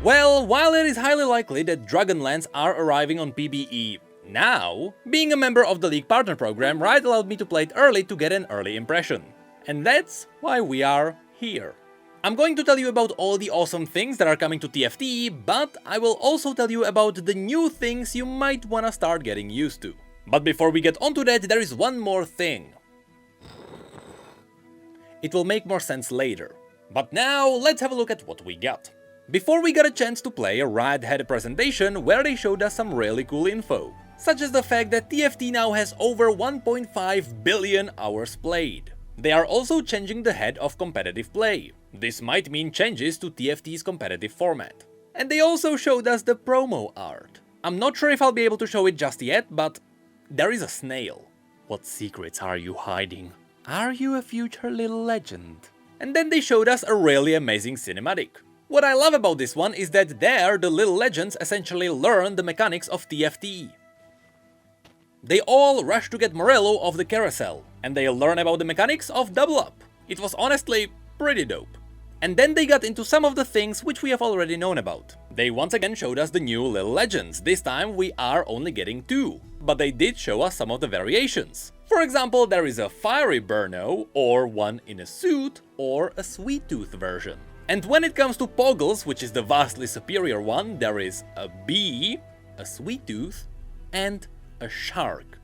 Well, while it is highly likely that Dragonlands are arriving on PBE now, being a member of the League Partner Program Riot allowed me to play it early to get an early impression. And that's why we are here. I'm going to tell you about all the awesome things that are coming to TFT, but I will also tell you about the new things you might wanna start getting used to. But before we get onto that, there is one more thing. It will make more sense later. But now, let's have a look at what we got. Before we got a chance to play, Riot had a presentation where they showed us some really cool info, such as the fact that TFT now has over 1.5 billion hours played. They are also changing the head of competitive play. This might mean changes to TFT's competitive format. And they also showed us the promo art. I'm not sure if I'll be able to show it just yet, but there is a snail. What secrets are you hiding? Are you a future little legend? And then they showed us a really amazing cinematic. What I love about this one is that there the little legends essentially learn the mechanics of TFT. They all rush to get Morello off the carousel, and they learn about the mechanics of Double Up. It was honestly pretty dope. And then they got into some of the things which we have already known about. They once again showed us the new little legends. This time we are only getting 2, but they did show us some of the variations. For example, there is a Fiery Burno, or one in a suit, or a Sweet Tooth version. And when it comes to Poggles, which is the vastly superior one, there is a bee, a Sweet Tooth, and a shark.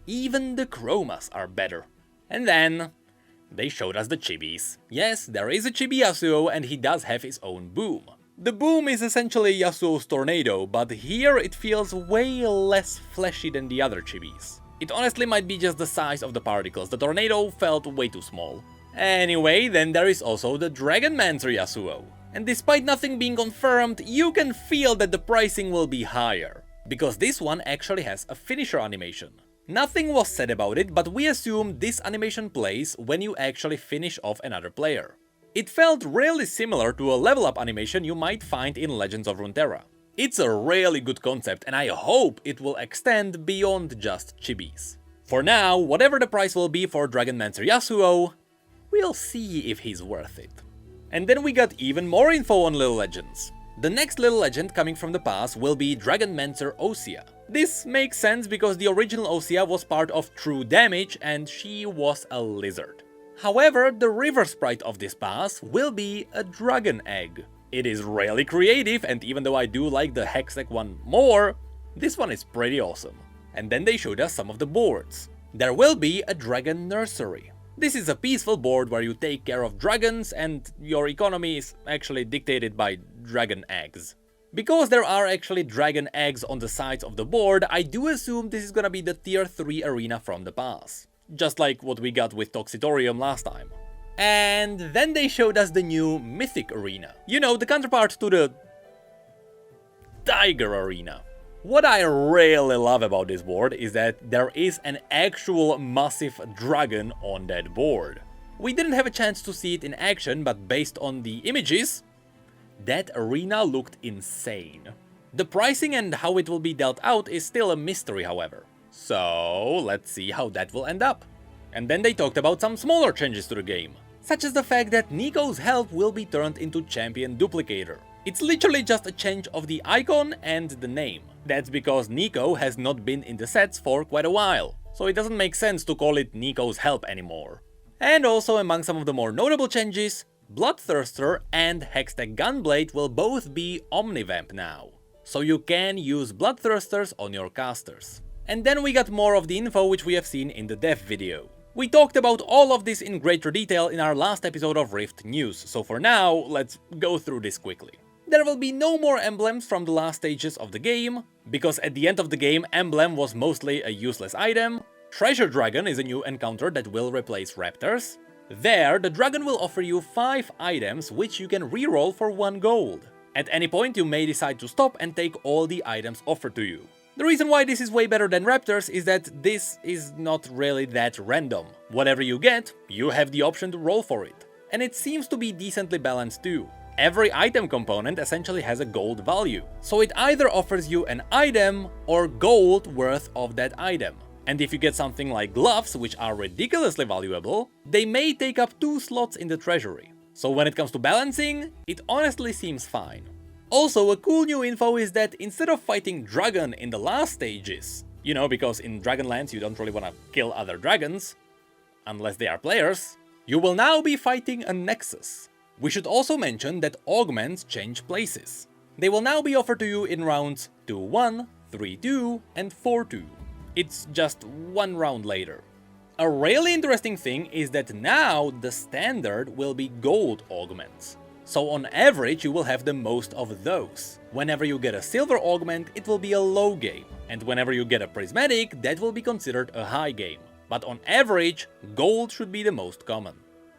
Even the chromas are better. And then they showed us the chibis. Yes, there is a Chibi Yasuo and he does have his own boom. The boom is essentially Yasuo's tornado, but here it feels way less fleshy than the other chibis. It honestly might be just the size of the particles, the tornado felt way too small. Anyway, then there is also the Dragonmancer Yasuo. And despite nothing being confirmed, you can feel that the pricing will be higher. Because this one actually has a finisher animation. Nothing was said about it, but we assume this animation plays when you actually finish off another player. It felt really similar to a level up animation you might find in Legends of Runeterra. It's a really good concept and I hope it will extend beyond just chibis. For now, whatever the price will be for Dragonmancer Yasuo, we'll see if he's worth it. And then we got even more info on Little Legends. The next Little Legend coming from the past will be Dragonmancer Osea. This makes sense because the original Osea was part of True Damage and she was a lizard. However, the river sprite of this pass will be a dragon egg. It is really creative, and even though I do like the Hextech one more, this one is pretty awesome. And then they showed us some of the boards. There will be a dragon nursery. This is a peaceful board where you take care of dragons and your economy is actually dictated by dragon eggs. Because there are actually dragon eggs on the sides of the board, I do assume this is gonna be the tier 3 arena from the pass. Just like what we got with Toxitorium last time. And then they showed us the new Mythic Arena. You know, the counterpart to the Tiger Arena. What I really love about this board is that there is an actual massive dragon on that board. We didn't have a chance to see it in action, but based on the images, that arena looked insane. The pricing and how it will be dealt out is still a mystery, however. So let's see how that will end up. And then they talked about some smaller changes to the game, such as the fact that Nico's help will be turned into Champion Duplicator. It's literally just a change of the icon and the name. That's because Nico has not been in the sets for quite a while, so it doesn't make sense to call it Nico's help anymore. And also among some of the more notable changes, Bloodthirster and Hextech Gunblade will both be Omnivamp now, so you can use Bloodthirsters on your casters. And then we got more of the info which we have seen in the dev video. We talked about all of this in greater detail in our last episode of Rift News, so for now, let's go through this quickly. There will be no more emblems from the last stages of the game, because at the end of the game, emblem was mostly a useless item. Treasure Dragon is a new encounter that will replace Raptors. There, the dragon will offer you 5 items which you can reroll for 1 gold. At any point, you may decide to stop and take all the items offered to you. The reason why this is way better than Raptors is that this is not really that random. Whatever you get, you have the option to roll for it. And it seems to be decently balanced too. Every item component essentially has a gold value, so it either offers you an item or gold worth of that item. And if you get something like gloves, which are ridiculously valuable, they may take up 2 slots in the treasury. So when it comes to balancing, it honestly seems fine. Also, a cool new info is that instead of fighting dragon in the last stages, you know, because in Dragonlands you don't really want to kill other dragons, unless they are players, you will now be fighting a Nexus. We should also mention that augments change places. They will now be offered to you in rounds 2-1, 3-2, and 4-2. It's just one round later. A really interesting thing is that now the standard will be gold augments. So on average you will have the most of those. Whenever you get a silver augment, it will be a low game, and whenever you get a prismatic, that will be considered a high game. But on average, gold should be the most common.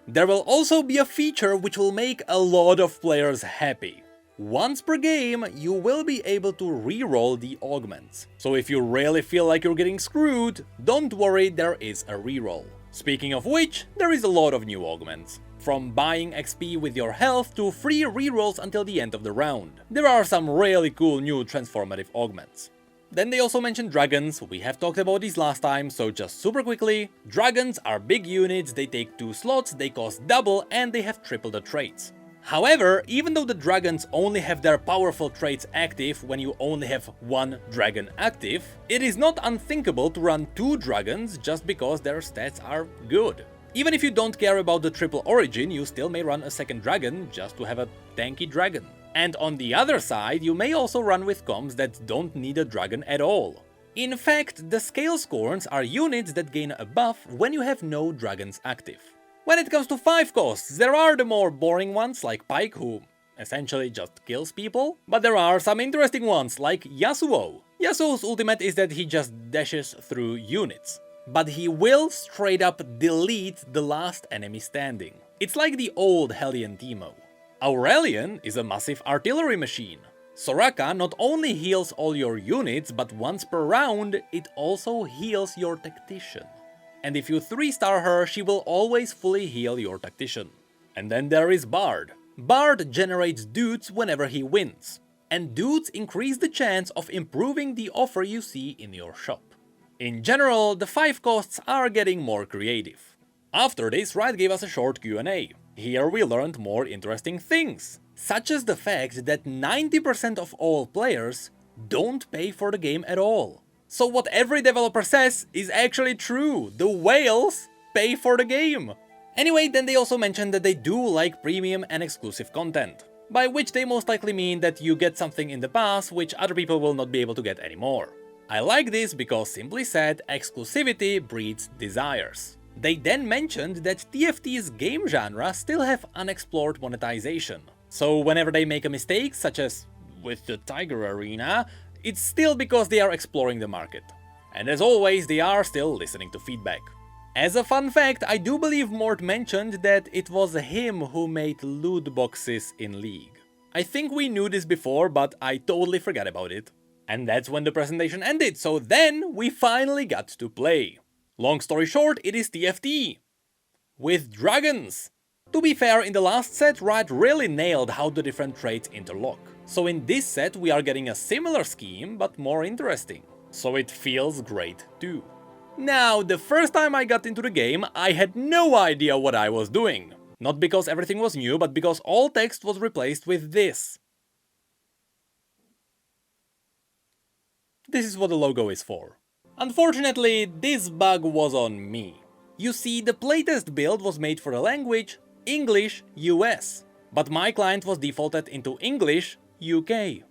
There will also be a feature which will make a lot of players happy. Once per game, you will be able to reroll the augments. So if you really feel like you're getting screwed, don't worry, there is a reroll. Speaking of which, there is a lot of new augments. From buying XP with your health to free rerolls until the end of the round. There are some really cool new transformative augments. Then they also mentioned dragons. We have talked about these last time, so just super quickly. Dragons are big units, they take 2 slots, they cost double, and they have triple the traits. However, even though the dragons only have their powerful traits active when you only have 1 dragon active, it is not unthinkable to run 2 dragons just because their stats are good. Even if you don't care about the triple origin, you still may run a second dragon just to have a tanky dragon. And on the other side, you may also run with comps that don't need a dragon at all. In fact, the scale scorns are units that gain a buff when you have no dragons active. When it comes to 5 costs, there are the more boring ones like Pike, who essentially just kills people, but there are some interesting ones like Yasuo. Yasuo's ultimate is that he just dashes through units, but he will straight up delete the last enemy standing. It's like the old Hellion Teemo. Aurelion is a massive artillery machine. Soraka not only heals all your units, but once per round, it also heals your tactician. And if you 3-star her, she will always fully heal your tactician. And then there is Bard. Bard generates dudes whenever he wins, and dudes increase the chance of improving the offer you see in your shop. In general, the 5 costs are getting more creative. After this, Riot gave us a short Q&A. Here we learned more interesting things, such as the fact that 90% of all players don't pay for the game at all. So what every developer says is actually true, the whales pay for the game. Anyway, then they also mentioned that they do like premium and exclusive content, by which they most likely mean that you get something in the past which other people will not be able to get anymore. I like this because, simply said, exclusivity breeds desires. They then mentioned that TFT's game genre still have unexplored monetization. So whenever they make a mistake, such as with the Tiger Arena, it's still because they are exploring the market. And as always, they are still listening to feedback. As a fun fact, I do believe Mort mentioned that it was him who made loot boxes in League. I think we knew this before, but I totally forgot about it. And that's when the presentation ended, so then we finally got to play. Long story short, it is TFT. With dragons. To be fair, in the last set, Riot really nailed how the different traits interlock. So in this set we are getting a similar scheme, but more interesting. So it feels great too. Now, the first time I got into the game, I had no idea what I was doing. Not because everything was new, but because all text was replaced with this. This is what the logo is for. Unfortunately, this bug was on me. You see, the playtest build was made for the language English US, but my client was defaulted into English UK.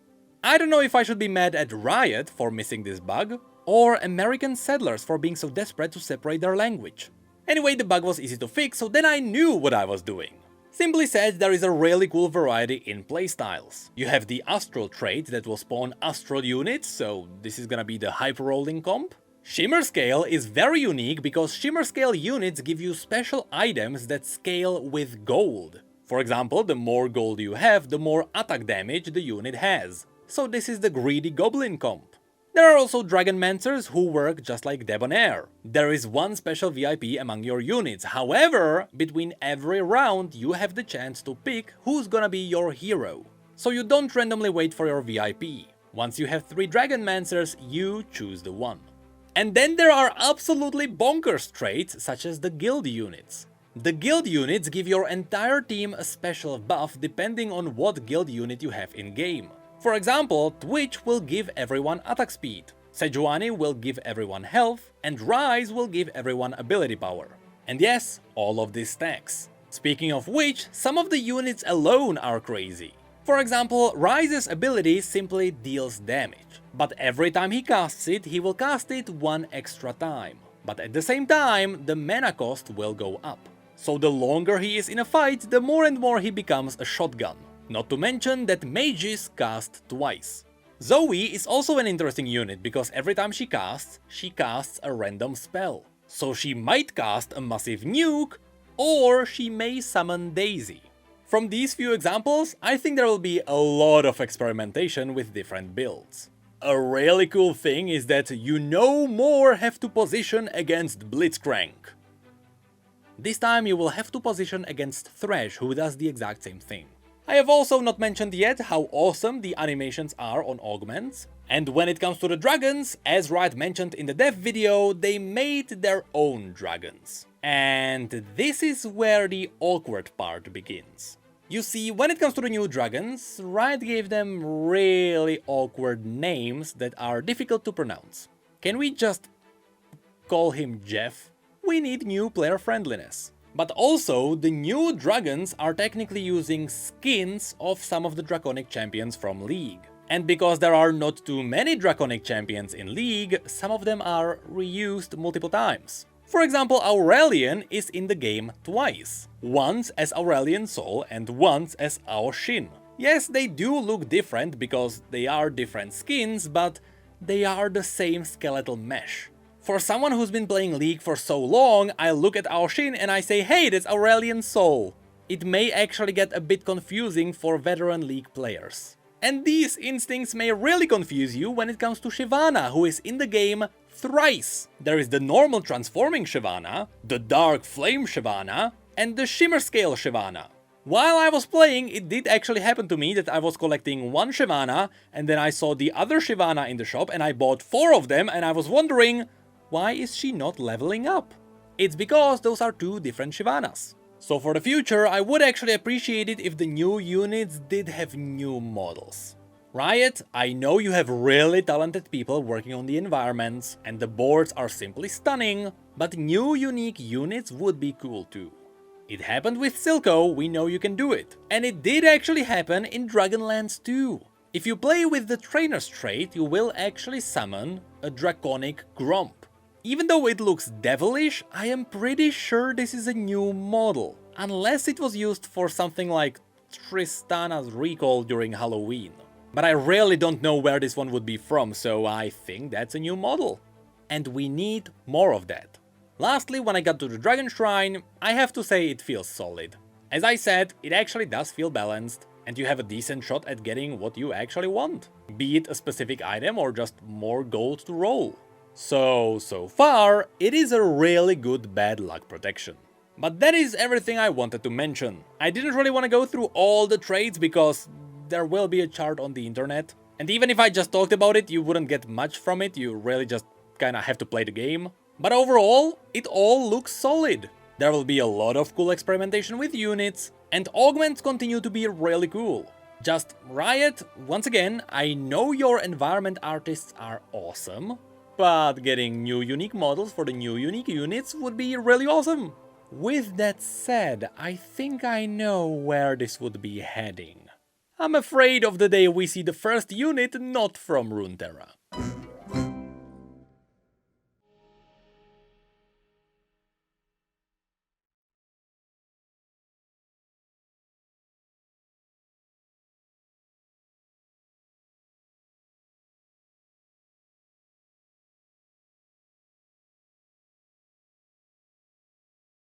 I don't know if I should be mad at Riot for missing this bug, or American settlers for being so desperate to separate their language. Anyway, the bug was easy to fix, so then I knew what I was doing. Simply said, there is a really cool variety in playstyles. You have the Astral trait that will spawn Astral units, so this is gonna be the hyper-rolling comp. Shimmer Scale is very unique because Shimmer Scale units give you special items that scale with gold. For example, the more gold you have, the more attack damage the unit has. So this is the Greedy Goblin comp. There are also Dragonmancers who work just like Debonair. There is one special VIP among your units, however, between every round you have the chance to pick who's gonna be your hero. So you don't randomly wait for your VIP. Once you have 3 Dragonmancers, you choose the one. And then there are absolutely bonkers traits such as the Guild units. The guild units give your entire team a special buff depending on what guild unit you have in-game. For example, Twitch will give everyone attack speed, Sejuani will give everyone health, and Rise will give everyone ability power. And yes, all of this stacks. Speaking of which, some of the units alone are crazy. For example, Rise's ability simply deals damage, but every time he casts it, he will cast it one extra time. But at the same time, the mana cost will go up. So the longer he is in a fight, the more and more he becomes a shotgun. Not to mention that mages cast twice. Zoe is also an interesting unit because every time she casts a random spell. So she might cast a massive nuke, or she may summon Daisy. From these few examples, I think there will be a lot of experimentation with different builds. A really cool thing is that you no more have to position against Blitzcrank. This time you will have to position against Thresh, who does the exact same thing. I have also not mentioned yet how awesome the animations are on augments. And when it comes to the dragons, as Riot mentioned in the dev video, they made their own dragons. And this is where the awkward part begins. You see, when it comes to the new dragons, Riot gave them really awkward names that are difficult to pronounce. Can we just call him Jeff? We need new player friendliness. But also, the new dragons are technically using skins of some of the Draconic champions from League. And because there are not too many Draconic champions in League, some of them are reused multiple times. For example, Aurelion is in the game twice. Once as Aurelion Sol and once as Ao Shin. Yes, they do look different because they are different skins, but they are the same skeletal mesh. For someone who's been playing League for so long, I look at Ao Shin and I say, hey, that's Aurelion Sol. It may actually get a bit confusing for veteran League players. And these instincts may really confuse you when it comes to Shyvana, who is in the game thrice. There is the normal transforming Shyvana, the dark flame Shyvana, and the shimmer scale Shyvana. While I was playing, it did actually happen to me that I was collecting one Shyvana, and then I saw the other Shyvana in the shop and I bought 4 of them, and I was wondering, why is she not leveling up? It's because those are 2 different Shyvanas. So for the future, I would actually appreciate it if the new units did have new models. Riot, I know you have really talented people working on the environments, and the boards are simply stunning, but new unique units would be cool too. It happened with Silco, we know you can do it. And it did actually happen in Dragonlands too. If you play with the Trainer's trait, you will actually summon a Draconic Gromp. Even though it looks devilish, I am pretty sure this is a new model, unless it was used for something like Tristana's recall during Halloween. But I really don't know where this one would be from, so I think that's a new model. And we need more of that. Lastly, when I got to the Dragon Shrine, I have to say it feels solid. As I said, it actually does feel balanced, and you have a decent shot at getting what you actually want. Be it a specific item or just more gold to roll. So far, it is a really good bad luck protection. But that is everything I wanted to mention. I didn't really want to go through all the trades because there will be a chart on the internet. And even if I just talked about it, you wouldn't get much from it, you really just kinda have to play the game. But overall, it all looks solid. There will be a lot of cool experimentation with units, and augments continue to be really cool. Just Riot, once again, I know your environment artists are awesome, but getting new unique models for the new unique units would be really awesome. With that said, I think I know where this would be heading. I'm afraid of the day we see the first unit not from Runeterra.